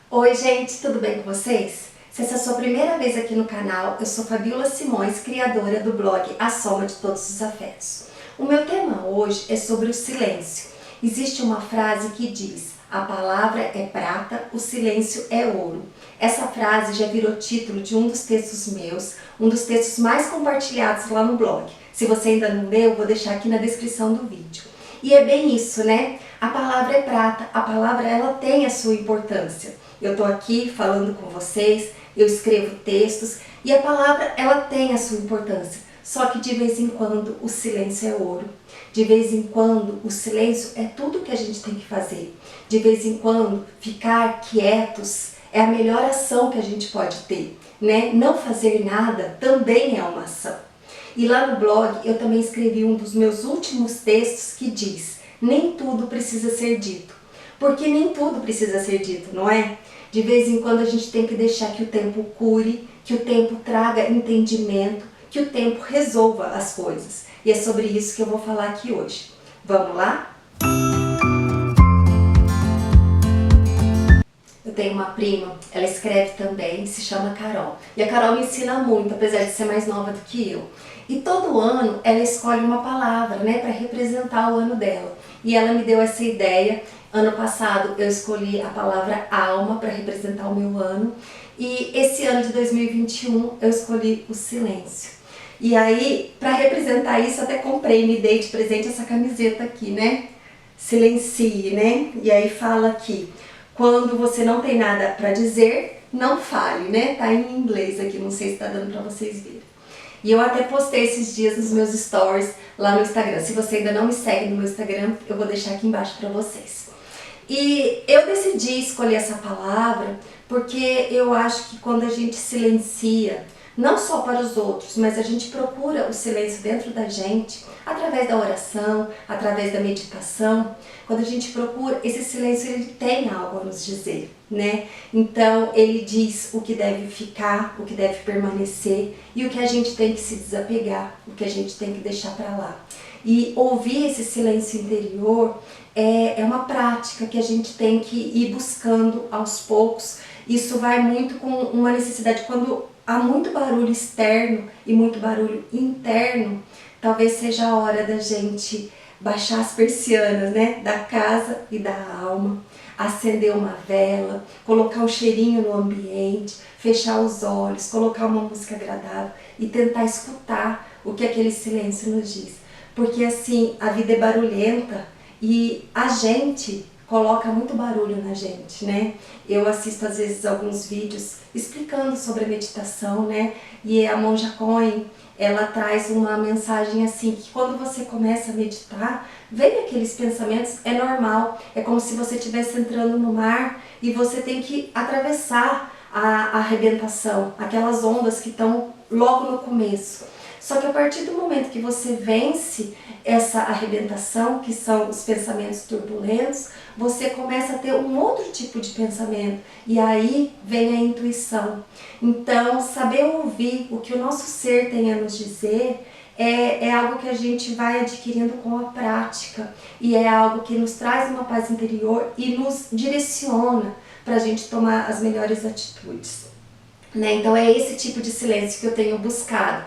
Oi gente, tudo bem com vocês? Se essa é a sua primeira vez aqui no canal, eu sou Fabiola Simões, criadora do blog A Soma de Todos os Afetos. O meu tema hoje é sobre o silêncio. Existe uma frase que diz: a palavra é prata, o silêncio é ouro. Essa frase já virou título de um dos textos meus, um dos textos mais compartilhados lá no blog. Se você ainda não leu, eu vou deixar aqui na descrição do vídeo. E é bem isso, né? A palavra é prata, a palavra ela tem a sua importância. Eu tô aqui falando com vocês, eu escrevo textos e a palavra ela tem a sua importância. Só que de vez em quando o silêncio é ouro. De vez em quando o silêncio é tudo que a gente tem que fazer. De vez em quando ficar quietos é a melhor ação que a gente pode ter, né? Não fazer nada também é uma ação. E lá no blog eu também escrevi um dos meus últimos textos que diz: nem tudo precisa ser dito. Porque nem tudo precisa ser dito, não é? De vez em quando a gente tem que deixar que o tempo cure, que o tempo traga entendimento, que o tempo resolva as coisas. E é sobre isso que eu vou falar aqui hoje. Vamos lá? Eu tenho uma prima, ela escreve também, se chama Carol. E a Carol me ensina muito, apesar de ser mais nova do que eu. E todo ano ela escolhe uma palavra, né, para representar o ano dela. E ela me deu essa ideia. Ano passado eu escolhi a palavra alma para representar o meu ano. E esse ano de 2021 eu escolhi o silêncio. E aí, para representar isso, até comprei, me dei de presente essa camiseta aqui, né? Silencie, né? E aí fala aqui: quando você não tem nada para dizer, não fale, né? Tá em inglês aqui, não sei se tá dando para vocês verem. E eu até postei esses dias nos meus stories lá no Instagram. Se você ainda não me segue no meu Instagram, eu vou deixar aqui embaixo para vocês. E eu decidi escolher essa palavra porque eu acho que quando a gente silencia, não só para os outros, mas a gente procura o silêncio dentro da gente, através da oração, através da meditação, quando a gente procura, esse silêncio ele tem algo a nos dizer, né? Então ele diz o que deve ficar, o que deve permanecer e o que a gente tem que se desapegar, o que a gente tem que deixar para lá. E ouvir esse silêncio interior é uma prática que a gente tem que ir buscando aos poucos. Isso vai muito com uma necessidade. Quando há muito barulho externo e muito barulho interno, talvez seja a hora da gente baixar as persianas, né, da casa e da alma, acender uma vela, colocar um cheirinho no ambiente, fechar os olhos, colocar uma música agradável e tentar escutar o que aquele silêncio nos diz. Porque assim, a vida é barulhenta e a gente coloca muito barulho na gente, né? Eu assisto às vezes alguns vídeos explicando sobre a meditação, né? E a Monja Coen, ela traz uma mensagem assim, que quando você começa a meditar, vem aqueles pensamentos, é normal, é como se você estivesse entrando no mar e você tem que atravessar a arrebentação, aquelas ondas que estão logo no começo. Só que a partir do momento que você vence essa arrebentação, que são os pensamentos turbulentos, você começa a ter um outro tipo de pensamento. E aí vem a intuição. Então, saber ouvir o que o nosso ser tem a nos dizer é algo que a gente vai adquirindo com a prática. E é algo que nos traz uma paz interior e nos direciona para a gente tomar as melhores atitudes, né? Então é esse tipo de silêncio que eu tenho buscado.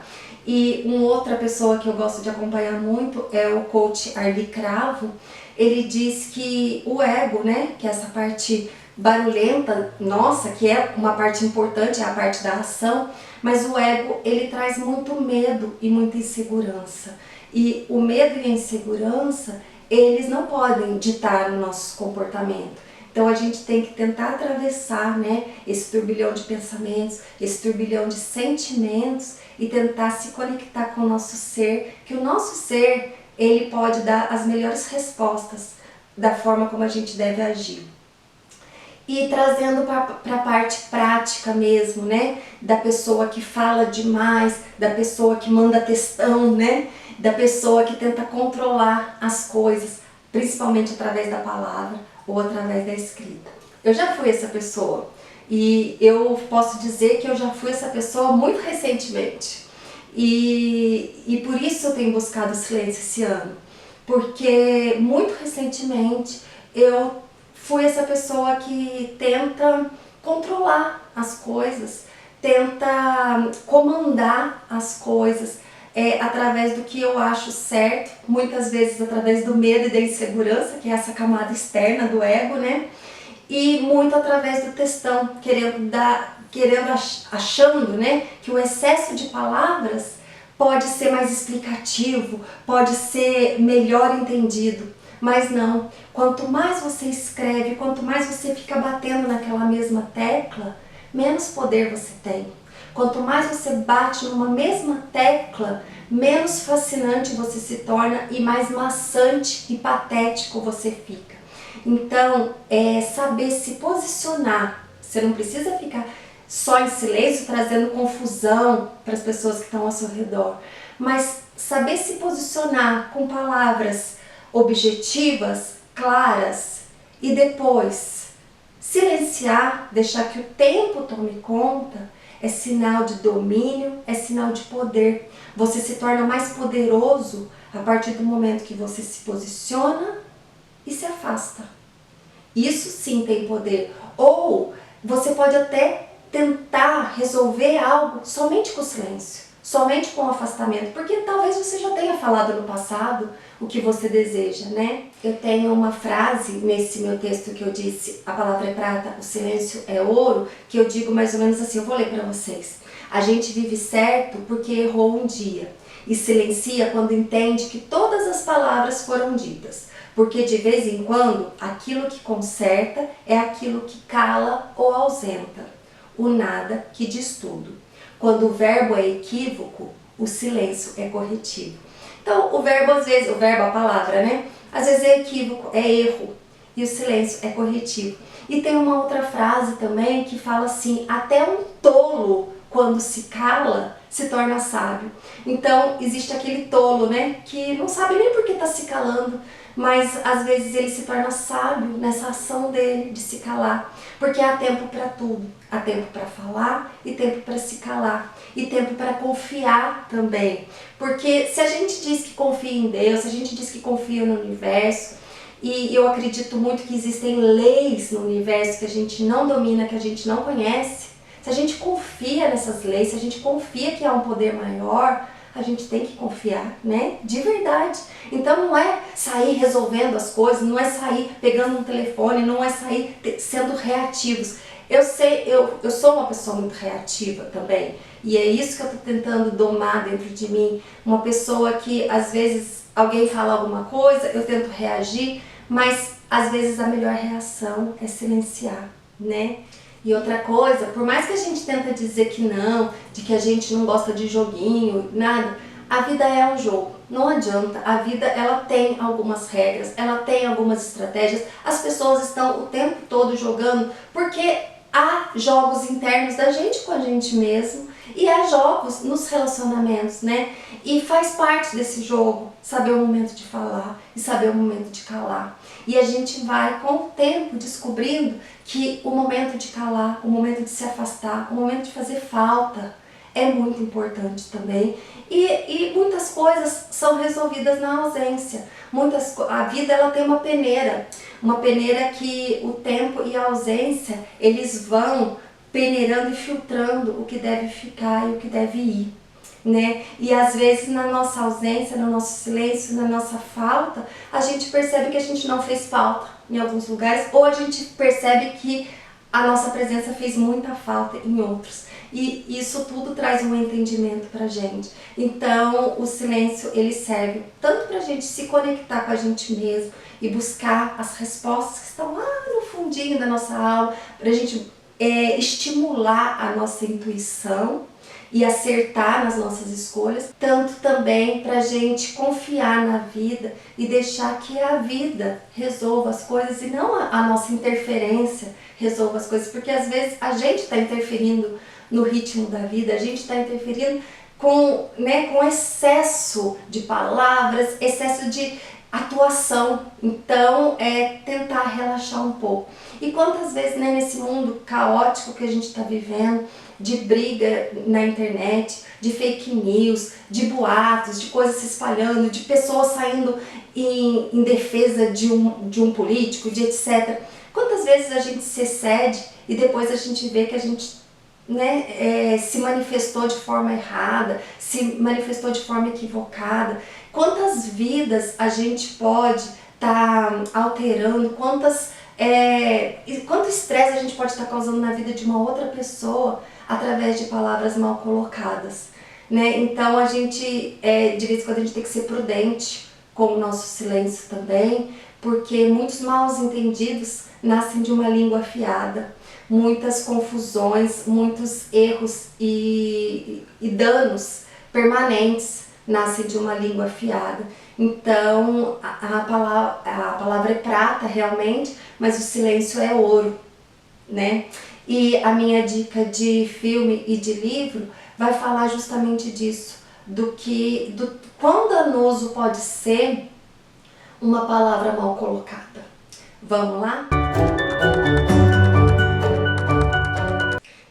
E uma outra pessoa que eu gosto de acompanhar muito é o coach Arli Cravo. Ele diz que o ego, né, que é essa parte barulhenta, nossa, que é uma parte importante, é a parte da ação, mas o ego, ele traz muito medo e muita insegurança. E o medo e a insegurança, eles não podem ditar o nosso comportamento. Então a gente tem que tentar atravessar, né, esse turbilhão de pensamentos, esse turbilhão de sentimentos e tentar se conectar com o nosso ser, que o nosso ser, ele pode dar as melhores respostas da forma como a gente deve agir. E trazendo para a parte prática mesmo, né, da pessoa que fala demais, da pessoa que manda textão, né, da pessoa que tenta controlar as coisas, principalmente através da palavra ou através da escrita. Eu já fui essa pessoa e eu posso dizer que eu já fui essa pessoa muito recentemente. E por isso eu tenho buscado o silêncio esse ano, porque muito recentemente eu fui essa pessoa que tenta controlar as coisas, tenta comandar as coisas através do que eu acho certo, muitas vezes através do medo e da insegurança, que é essa camada externa do ego, né? E muito através do textão, achando, né, que o excesso de palavras pode ser mais explicativo, pode ser melhor entendido. Mas não, quanto mais você escreve, quanto mais você fica batendo naquela mesma tecla, menos poder você tem. Quanto mais você bate numa mesma tecla, menos fascinante você se torna e mais maçante e patético você fica. Então, saber se posicionar. Você não precisa ficar só em silêncio, trazendo confusão para as pessoas que estão ao seu redor, mas saber se posicionar com palavras objetivas, claras, e depois silenciar, deixar que o tempo tome conta, é sinal de domínio, é sinal de poder. Você se torna mais poderoso a partir do momento que você se posiciona e se afasta. Isso sim tem poder. Ou você pode até tentar resolver algo somente com o silêncio, somente com o afastamento, porque talvez você já tenha falado no passado o que você deseja, né? Eu tenho uma frase nesse meu texto que eu disse, a palavra é prata, o silêncio é ouro, que eu digo mais ou menos assim, eu vou ler para vocês. A gente vive certo porque errou um dia e silencia quando entende que todas as palavras foram ditas. Porque de vez em quando, aquilo que conserta é aquilo que cala ou ausenta. O nada que diz tudo. Quando o verbo é equívoco, o silêncio é corretivo. Então, o verbo, a palavra, né? Às vezes é equívoco, é erro, e o silêncio é corretivo. E tem uma outra frase também que fala assim, até um tolo, quando se cala, se torna sábio. Então, existe aquele tolo, né? Que não sabe nem por que está se calando, mas às vezes ele se torna sábio nessa ação dele de se calar, porque há tempo para tudo, há tempo para falar e tempo para se calar, e tempo para confiar também, porque se a gente diz que confia em Deus, se a gente diz que confia no universo, e eu acredito muito que existem leis no universo que a gente não domina, que a gente não conhece, se a gente confia nessas leis, se a gente confia que há um poder maior, a gente tem que confiar, né? De verdade. Então não é sair resolvendo as coisas, não é sair pegando um telefone, não é sair sendo reativos. Eu sou uma pessoa muito reativa também, e é isso que eu estou tentando domar dentro de mim. Uma pessoa que às vezes alguém fala alguma coisa, eu tento reagir, mas às vezes a melhor reação é silenciar, né? E outra coisa, por mais que a gente tenta dizer que não, de que a gente não gosta de joguinho, nada, a vida é um jogo, não adianta, a vida ela tem algumas regras, ela tem algumas estratégias, as pessoas estão o tempo todo jogando porque há jogos internos da gente com a gente mesmo e há jogos nos relacionamentos, né? E faz parte desse jogo saber o momento de falar e saber o momento de calar. E a gente vai com o tempo descobrindo que o momento de calar, o momento de se afastar, o momento de fazer falta é muito importante também. E muitas coisas são resolvidas na ausência. A vida ela tem uma peneira que o tempo e a ausência eles vão peneirando e filtrando o que deve ficar e o que deve ir, né? E às vezes na nossa ausência, no nosso silêncio, na nossa falta, a gente percebe que a gente não fez falta em alguns lugares, ou a gente percebe que a nossa presença fez muita falta em outros. E isso tudo traz um entendimento pra gente. Então o silêncio ele serve tanto pra gente se conectar com a gente mesmo e buscar as respostas que estão lá no fundinho da nossa alma, pra gente estimular a nossa intuição e acertar nas nossas escolhas, tanto também pra gente confiar na vida e deixar que a vida resolva as coisas e não a nossa interferência resolva as coisas, porque às vezes a gente está interferindo no ritmo da vida, a gente está interferindo com excesso de palavras, excesso de atuação. Então é tentar relaxar um pouco. E quantas vezes nesse mundo caótico que a gente está vivendo, de briga na internet, de fake news, de boatos, de coisas se espalhando, de pessoas saindo em defesa de um político, de etc. Quantas vezes a gente se excede e depois a gente vê que a gente, né, se manifestou de forma errada, se manifestou de forma equivocada. Quantas vidas a gente pode estar alterando, quanto estresse a gente pode estar causando na vida de uma outra pessoa através de palavras mal colocadas, né? Então a gente, de vez em quando a gente tem que ser prudente com o nosso silêncio também, porque muitos maus entendidos nascem de uma língua afiada, muitas confusões, muitos erros e danos permanentes nascem de uma língua afiada. Então a palavra é prata realmente, mas o silêncio é ouro, né? E a minha dica de filme e de livro vai falar justamente disso, do quão danoso pode ser uma palavra mal colocada. Vamos lá?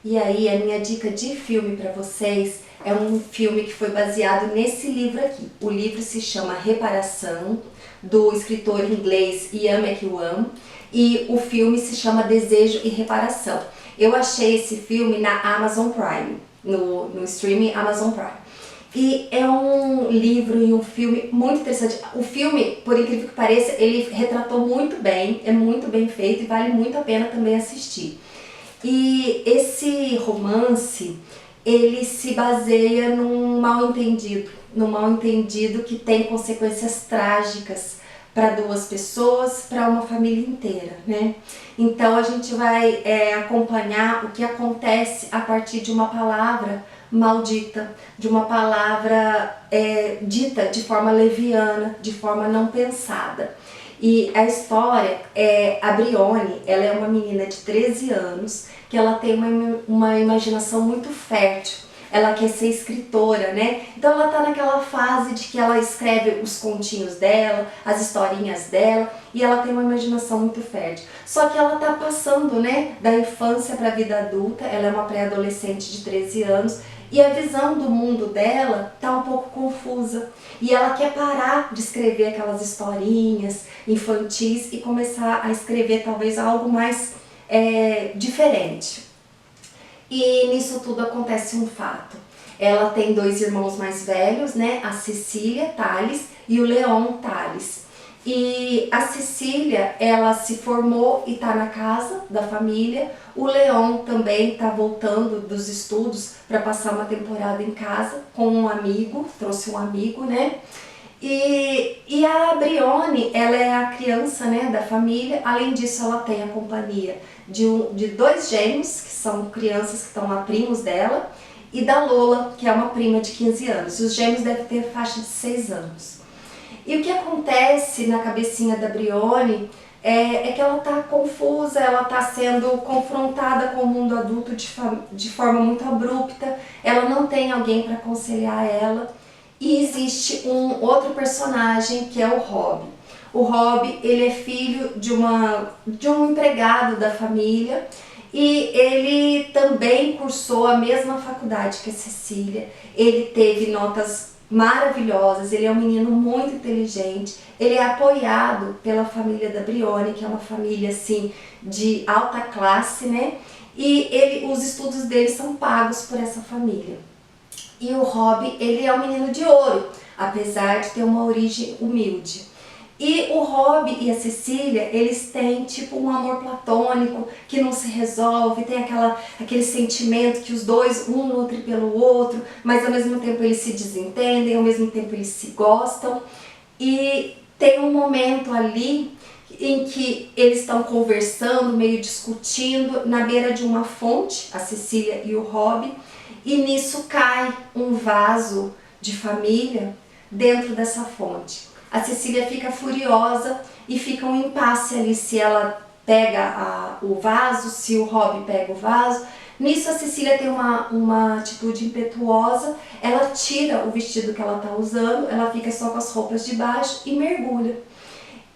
E aí, a minha dica de filme para vocês é um filme que foi baseado nesse livro aqui. O livro se chama Reparação, do escritor inglês Ian McEwan, e o filme se chama Desejo e Reparação. Eu achei esse filme na Amazon Prime, no streaming Amazon Prime. E é um livro e um filme muito interessante. O filme, por incrível que pareça, ele retratou muito bem, é muito bem feito e vale muito a pena também assistir. E esse romance, ele se baseia num mal-entendido que tem consequências trágicas para duas pessoas, para uma família inteira, né? Então a gente vai acompanhar o que acontece a partir de uma palavra maldita, de uma palavra dita de forma leviana, de forma não pensada. E a história a Brione, ela é uma menina de 13 anos, que ela tem uma imaginação muito fértil. Ela quer ser escritora, né? Então ela tá naquela fase de que ela escreve os continhos dela, as historinhas dela, e ela tem uma imaginação muito fértil. Só que ela tá passando, né, da infância para a vida adulta, ela é uma pré-adolescente de 13 anos, e a visão do mundo dela tá um pouco confusa. E ela quer parar de escrever aquelas historinhas infantis e começar a escrever talvez algo mais diferente. E nisso tudo acontece um fato. Ela tem dois irmãos mais velhos, né? A Cecília Tales e o Leon Tales. E a Cecília, ela se formou e está na casa da família. O Leon também está voltando dos estudos para passar uma temporada em casa com um amigo, trouxe um amigo, né? E a Brione, ela é a criança, né, da família. Além disso, ela tem a companhia de dois gêmeos, que são crianças que estão lá, primos dela, e da Lola, que é uma prima de 15 anos. E os gêmeos devem ter faixa de 6 anos. E o que acontece na cabecinha da Brione é que ela está confusa, ela está sendo confrontada com o mundo adulto de forma muito abrupta, ela não tem alguém para aconselhar ela. E existe um outro personagem que é o Rob. O Rob, ele é filho de um empregado da família e ele também cursou a mesma faculdade que a Cecília. Ele teve notas maravilhosas, ele é um menino muito inteligente, ele é apoiado pela família da Brione, que é uma família assim de alta classe, né? E os estudos dele são pagos por essa família. E o Rob, ele é um menino de ouro, apesar de ter uma origem humilde. E o Rob e a Cecília, eles têm tipo um amor platônico que não se resolve, tem aquele sentimento que os dois, um nutre pelo outro, mas ao mesmo tempo eles se desentendem, ao mesmo tempo eles se gostam. E tem um momento ali em que eles estão conversando, meio discutindo, na beira de uma fonte, a Cecília e o Rob, e nisso cai um vaso de família dentro dessa fonte. A Cecília fica furiosa e fica um impasse ali se ela pega o vaso, se o Rob pega o vaso. Nisso a Cecília tem uma atitude impetuosa, ela tira o vestido que ela está usando, ela fica só com as roupas de baixo e mergulha.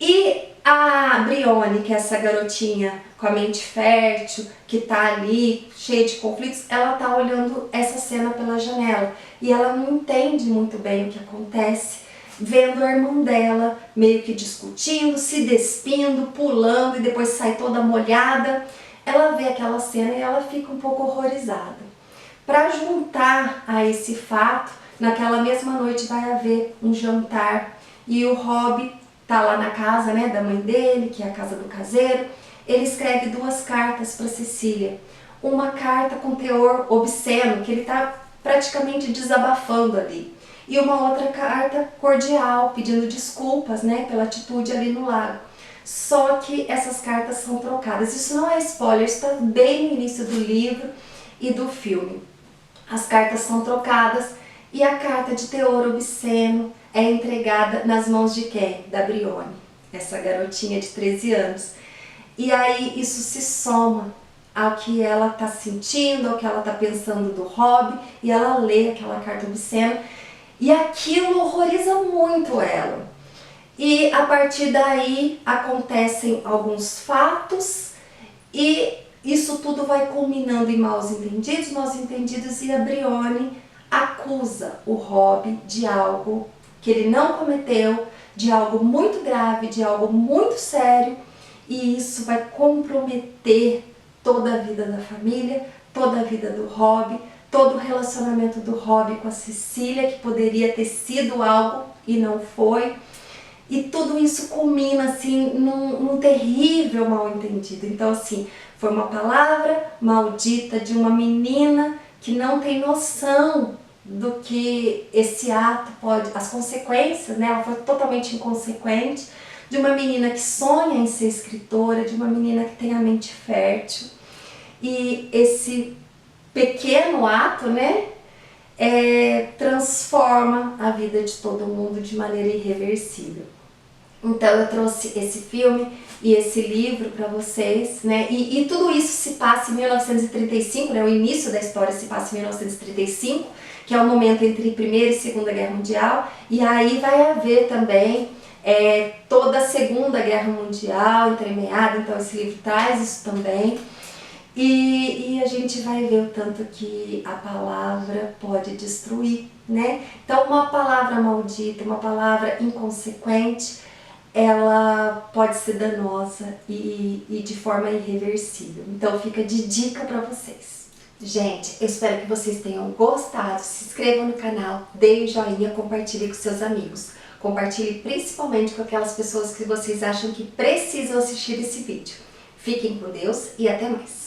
E a Brione, que é essa garotinha com a mente fértil, que tá ali, cheia de conflitos, ela tá olhando essa cena pela janela e ela não entende muito bem o que acontece, vendo a irmã dela meio que discutindo, se despindo, pulando e depois sai toda molhada. ela vê aquela cena e ela fica um pouco horrorizada. Para juntar a esse fato, naquela mesma noite vai haver um jantar e o Rob tá lá na casa, né, da mãe dele, que é a casa do caseiro. Ele escreve 2 cartas para Cecília. Uma carta com teor obsceno, que ele tá praticamente desabafando ali. E uma outra carta cordial, pedindo desculpas, né, pela atitude ali no lago. Só que essas cartas são trocadas. Isso não é spoiler, isso está bem no início do livro e do filme. As cartas são trocadas e a carta de teor obsceno é entregada nas mãos de quem? Da Brione, essa garotinha de 13 anos. E aí isso se soma ao que ela está sentindo, ao que ela está pensando do Rob, e ela lê aquela carta obscena e aquilo horroriza muito ela. E a partir daí acontecem alguns fatos e isso tudo vai culminando em maus entendidos, e a Brione acusa o Rob de algo que ele não cometeu, de algo muito grave, de algo muito sério, e isso vai comprometer toda a vida da família, toda a vida do Rob, todo o relacionamento do Rob com a Cecília, que poderia ter sido algo e não foi. E tudo isso culmina assim num terrível mal-entendido. Então assim, foi uma palavra maldita de uma menina que não tem noção do que esse ato pode, as consequências, né? Ela foi totalmente inconsequente, de uma menina que sonha em ser escritora, de uma menina que tem a mente fértil. E esse pequeno ato, né, transforma a vida de todo mundo de maneira irreversível. Então eu trouxe esse filme e esse livro para vocês, né? E tudo isso se passa em 1935, né? O início da história se passa em 1935, que é o momento entre Primeira e Segunda Guerra Mundial, e aí vai haver também toda a Segunda Guerra Mundial entremeada, então esse livro traz isso também. E a gente vai ver o tanto que a palavra pode destruir, né? Então uma palavra maldita, uma palavra inconsequente, ela pode ser danosa e de forma irreversível. Então fica de dica para vocês. Gente, eu espero que vocês tenham gostado. Se inscrevam no canal, deem joinha, compartilhe com seus amigos. Compartilhe principalmente com aquelas pessoas que vocês acham que precisam assistir esse vídeo. Fiquem com Deus e até mais.